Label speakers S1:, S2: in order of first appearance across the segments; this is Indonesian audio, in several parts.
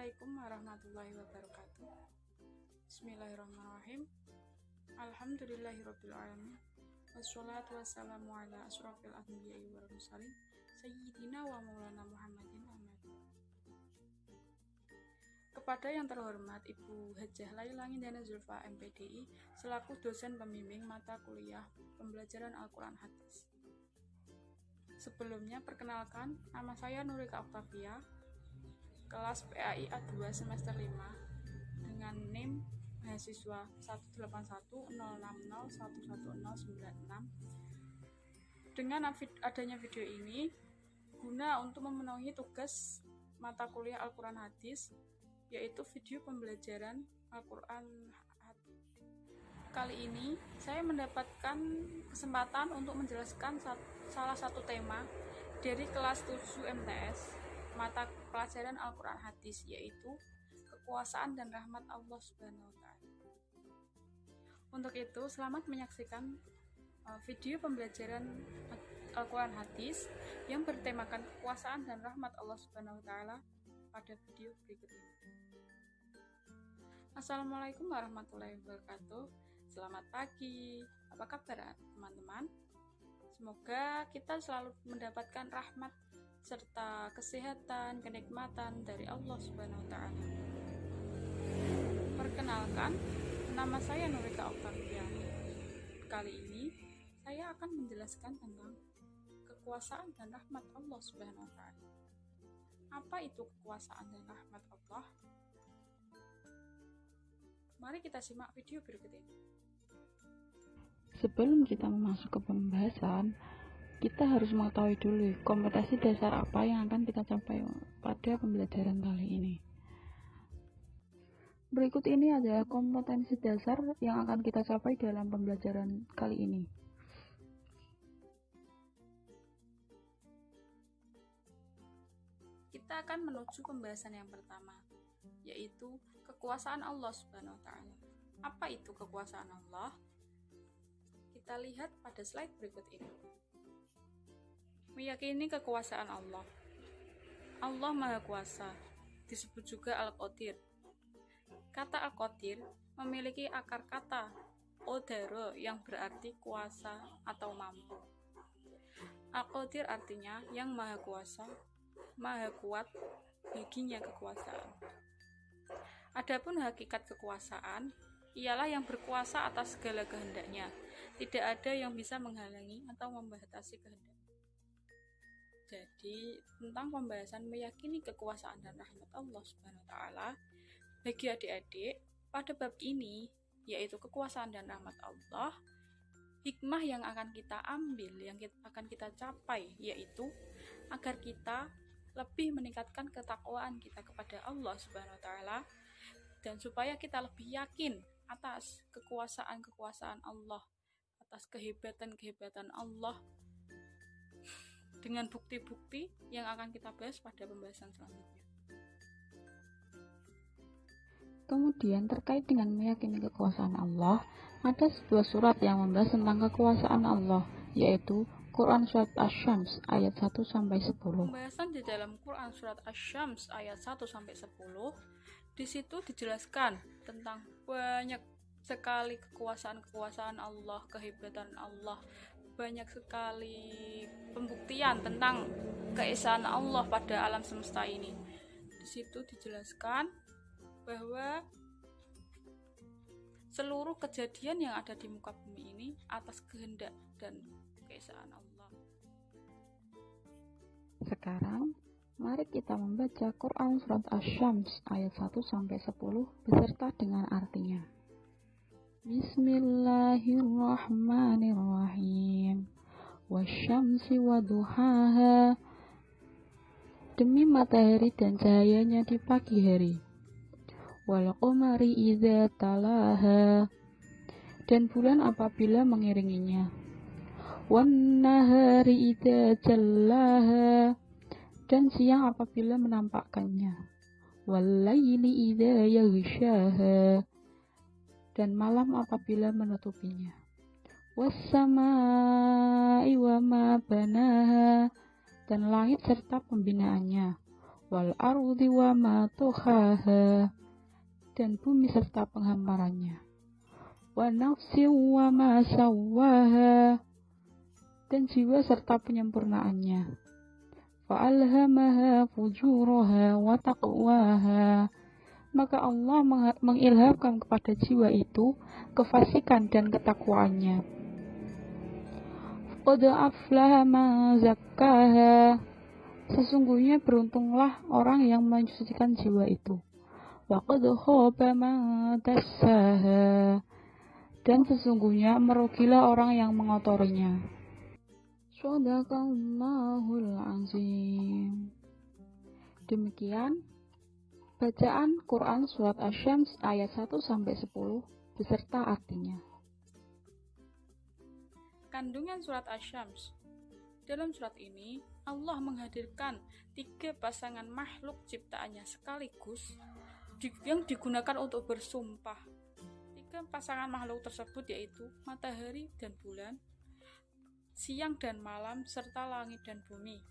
S1: Assalamualaikum warahmatullahi wabarakatuh. Bismillahirrahmanirrahim. Alhamdulillahirabbil alamin. Wassalatu wassalamu ala asyrofil anbiya'i wal mursalin sayyidina wa maulana Muhammadin Kepada yang terhormat Ibu Hajah Laila Ngindana Zulfa MPDI selaku dosen pembimbing mata kuliah pembelajaran Al-Quran Hadis. Sebelumnya perkenalkan, nama saya Nurika Oktavia, kelas PAI A2 semester 5 dengan NIM mahasiswa 18106011096. Dengan adanya video ini guna untuk memenuhi tugas mata kuliah Al-Quran Hadis, yaitu video pembelajaran Al-Quran Hadis. Kali ini saya mendapatkan kesempatan untuk menjelaskan salah satu tema dari kelas 7 MTS mata pelajaran Al-Quran Hadis, yaitu kekuasaan dan rahmat Allah Subhanahu wa Ta'ala. Untuk itu, selamat menyaksikan video pembelajaran Al-Quran Hadis yang bertemakan kekuasaan dan rahmat Allah Subhanahu wa Ta'ala pada video berikut ini. Assalamualaikum warahmatullahi wabarakatuh. Selamat pagi. Apa kabar teman-teman? Semoga kita selalu mendapatkan rahmat serta kesehatan, kenikmatan dari Allah Subhanahu wa Ta'ala. Perkenalkan, nama saya Nurika Oktavia. Kali ini saya akan menjelaskan tentang kekuasaan dan rahmat Allah Subhanahu wa Ta'ala. Apa itu kekuasaan dan rahmat Allah? Mari kita simak video berikut ini.
S2: Sebelum kita masuk ke pembahasan, kita harus mengetahui dulu kompetensi dasar apa yang akan kita capai pada pembelajaran kali ini. Berikut ini adalah kompetensi dasar yang akan kita capai dalam pembelajaran kali ini.
S1: Kita akan menuju pembahasan yang pertama, yaitu kekuasaan Allah Subhanahu wa Ta'ala. Apa itu kekuasaan Allah? Kita lihat pada slide berikut ini. Meyakini kekuasaan Allah. Allah Maha Kuasa, disebut juga Al-Qadir. Kata Al-Qadir memiliki akar kata Qadara yang berarti kuasa atau mampu. Al-Qadir artinya yang Maha Kuasa, Maha Kuat, baginya kekuasaan. Adapun hakikat kekuasaan ialah yang berkuasa atas segala kehendaknya. Tidak ada yang bisa menghalangi atau membatasi kehendak. Jadi, tentang pembahasan meyakini kekuasaan dan rahmat Allah Subhanahu wa Ta'ala, bagi adik-adik, pada bab ini, yaitu kekuasaan dan rahmat Allah, hikmah yang akan kita ambil, yang akan kita capai, yaitu agar kita lebih meningkatkan ketakwaan kita kepada Allah Subhanahu wa Ta'ala, dan supaya kita lebih yakin atas kekuasaan-kekuasaan Allah, atas kehebatan-kehebatan Allah, dengan bukti-bukti yang akan kita bahas pada pembahasan selanjutnya.
S2: Kemudian terkait dengan meyakini kekuasaan Allah, ada sebuah surat yang membahas tentang kekuasaan Allah, yaitu Quran Surat Asy-Syams ayat 1-10.
S1: Pembahasan di dalam Quran Surat Asy-Syams ayat 1-10, di situ dijelaskan tentang banyak sekali kekuasaan-kekuasaan Allah, kehebatan Allah, banyak sekali pembuktian tentang keesaan Allah pada alam semesta ini. Di situ dijelaskan bahwa seluruh kejadian yang ada di muka bumi ini atas kehendak dan keesaan Allah.
S2: Sekarang, mari kita membaca Quran Surat Asy-Syams ayat 1-10 beserta dengan artinya. Bismillahirrahmanirrahim. Wasyamsi waduhaha. Demi matahari dan cahayanya di pagi hari. Wal qamari idza talaha. Dan bulan apabila mengiringinya. Wan nahari idza jallaha. Dan siang apabila menampakkannya. Wal laili idza yaghshaha. Dan malam apabila menutupinya. Wassama'i wa ma banaha. Dan langit serta pembinaannya. wal ardi wa ma tuhaha, dan bumi serta penghamparannya, wa nafsi wa ma sawwaha, dan jiwa serta penyempurnaannya, fa alhamaha fujuraha wa taqwaha, maka Allah mengilhamkan kepada jiwa itu kefasikan dan ketakwaannya. Qad aflaha man zakkaha, sesungguhnya beruntunglah orang yang mensucikan jiwa itu. Wa qad khaba man dassaha, dan sesungguhnya merugilah orang yang mengotorinya. Shadaqallahul azim. Demikian bacaan Quran Surat Asy-Syams ayat 1-10 beserta artinya.
S1: Kandungan Surat Asy-Syams. Dalam surat ini, Allah menghadirkan 3 pasangan makhluk ciptaannya sekaligus yang digunakan untuk bersumpah. 3 pasangan makhluk tersebut yaitu matahari dan bulan, siang dan malam, serta langit dan bumi.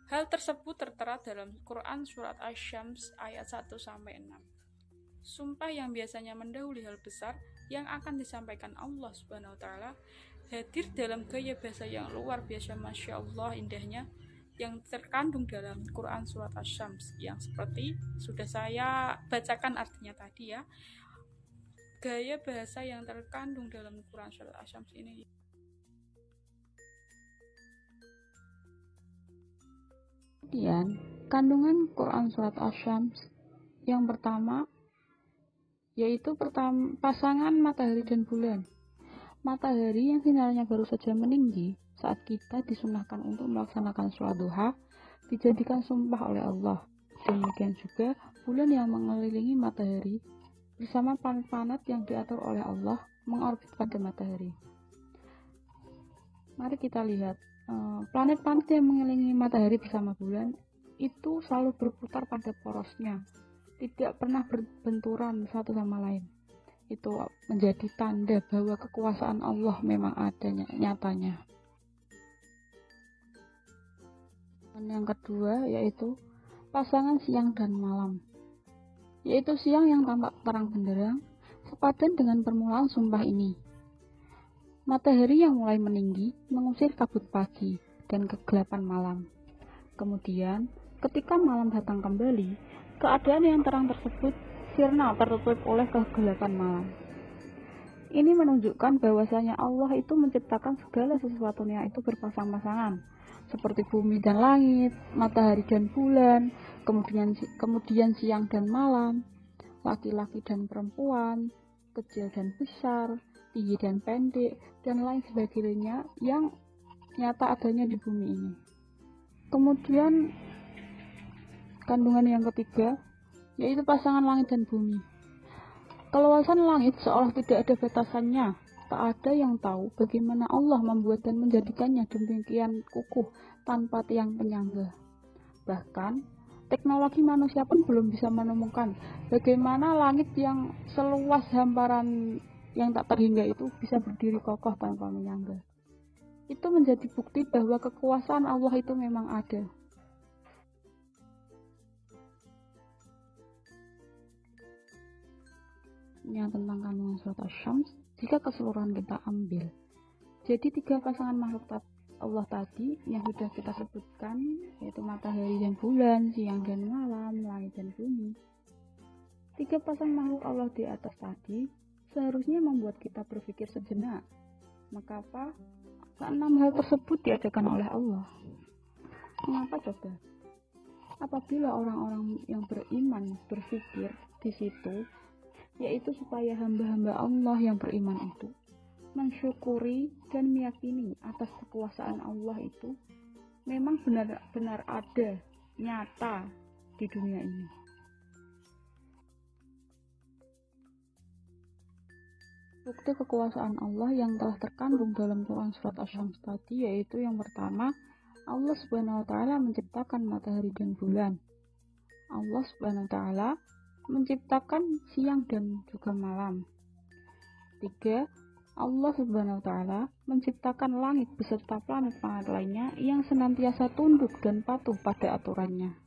S1: Hal tersebut tertera dalam Quran Surat Asy-Syams ayat 1-6. Sumpah yang biasanya mendahului hal besar yang akan disampaikan Allah Subhanahu wa Ta'ala hadir dalam gaya bahasa yang luar biasa, Masya Allah indahnya, yang terkandung dalam Quran Surat Asy-Syams, yang seperti sudah saya bacakan artinya tadi ya. Gaya bahasa yang terkandung dalam Quran Surat Asy-Syams ini.
S2: Kemudian, kandungan Quran Surat Asy-Syams yang pertama yaitu pasangan matahari dan bulan. Matahari yang sinarnya baru saja meninggi saat kita disunahkan untuk melaksanakan sholat duha dijadikan sumpah oleh Allah. Demikian juga bulan yang mengelilingi matahari bersama planet-planet yang diatur oleh Allah mengorbit pada matahari. Mari kita lihat planet-planet yang mengelilingi matahari bersama bulan itu selalu berputar pada porosnya, tidak pernah berbenturan satu sama lain. Itu menjadi tanda bahwa kekuasaan Allah memang ada nyatanya. Dan yang kedua yaitu pasangan siang dan malam, yaitu siang yang tampak terang benderang sepadan dengan permulaan sumpah ini. Matahari yang mulai meninggi mengusir kabut pagi dan kegelapan malam. Kemudian ketika malam datang kembali, keadaan yang terang tersebut sirna tertutup oleh kegelapan malam. Ini menunjukkan bahwasanya Allah itu menciptakan segala sesuatunya itu berpasang-pasangan, seperti bumi dan langit, matahari dan bulan, kemudian siang dan malam, laki-laki dan perempuan, kecil dan besar, tinggi dan pendek, dan lain sebagainya yang nyata adanya di bumi ini. Kemudian kandungan yang ketiga yaitu pasangan langit dan bumi. Keluasan langit seolah tidak ada batasannya. Tak ada yang tahu bagaimana Allah membuat dan menjadikannya demikian kukuh tanpa tiang penyangga. Bahkan teknologi manusia pun belum bisa menemukan bagaimana langit yang seluas hamparan yang tak terhingga itu bisa berdiri kokoh tanpa menyangga. Itu menjadi bukti bahwa kekuasaan Allah itu memang ada. Yang tentang kandungan surat Asy-Syams, jika keseluruhan kita ambil, jadi 3 pasangan makhluk Allah tadi yang sudah kita sebutkan, yaitu matahari dan bulan, siang dan malam, langit dan bumi. 3 pasang makhluk Allah di atas tadi seharusnya membuat kita berpikir sejenak. Maka apa? Ke-6 hal tersebut diadakan oleh Allah. Mengapa coba? Apabila orang-orang yang beriman berpikir di situ, yaitu supaya hamba-hamba Allah yang beriman itu mensyukuri dan meyakini atas kekuasaan Allah itu memang benar-benar ada, nyata di dunia ini. Bukti kekuasaan Allah yang telah terkandung dalam Quran Surat Asy-Syams tadi yaitu yang pertama, Allah Subhanahu wa Ta'ala menciptakan matahari dan bulan. Allah Subhanahu wa Ta'ala menciptakan siang dan juga malam. 3. Allah Subhanahu wa Ta'ala menciptakan langit beserta planet-planet lainnya yang senantiasa tunduk dan patuh pada aturannya.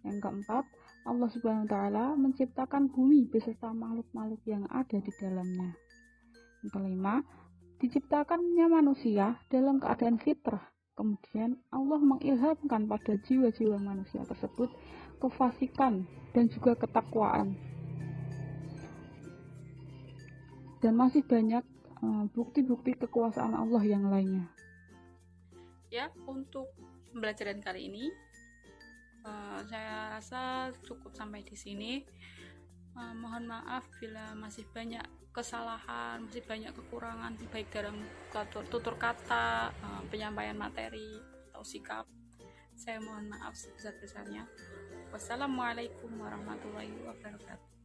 S2: Yang keempat, Allah Subhanahu wa Ta'ala menciptakan bumi beserta makhluk-makhluk yang ada di dalamnya. Yang kelima, diciptakannya manusia dalam keadaan fitrah. Kemudian Allah mengilhamkan pada jiwa-jiwa manusia tersebut kefasikan dan juga ketakwaan. Dan masih banyak bukti-bukti kekuasaan Allah yang lainnya.
S1: Ya, untuk pembelajaran kali ini saya rasa cukup sampai di sini. Mohon maaf bila masih banyak kesalahan, masih banyak kekurangan baik dalam tutur kata, penyampaian materi atau sikap. Saya mohon maaf sebesar-besarnya. Wassalamualaikum warahmatullahi wabarakatuh.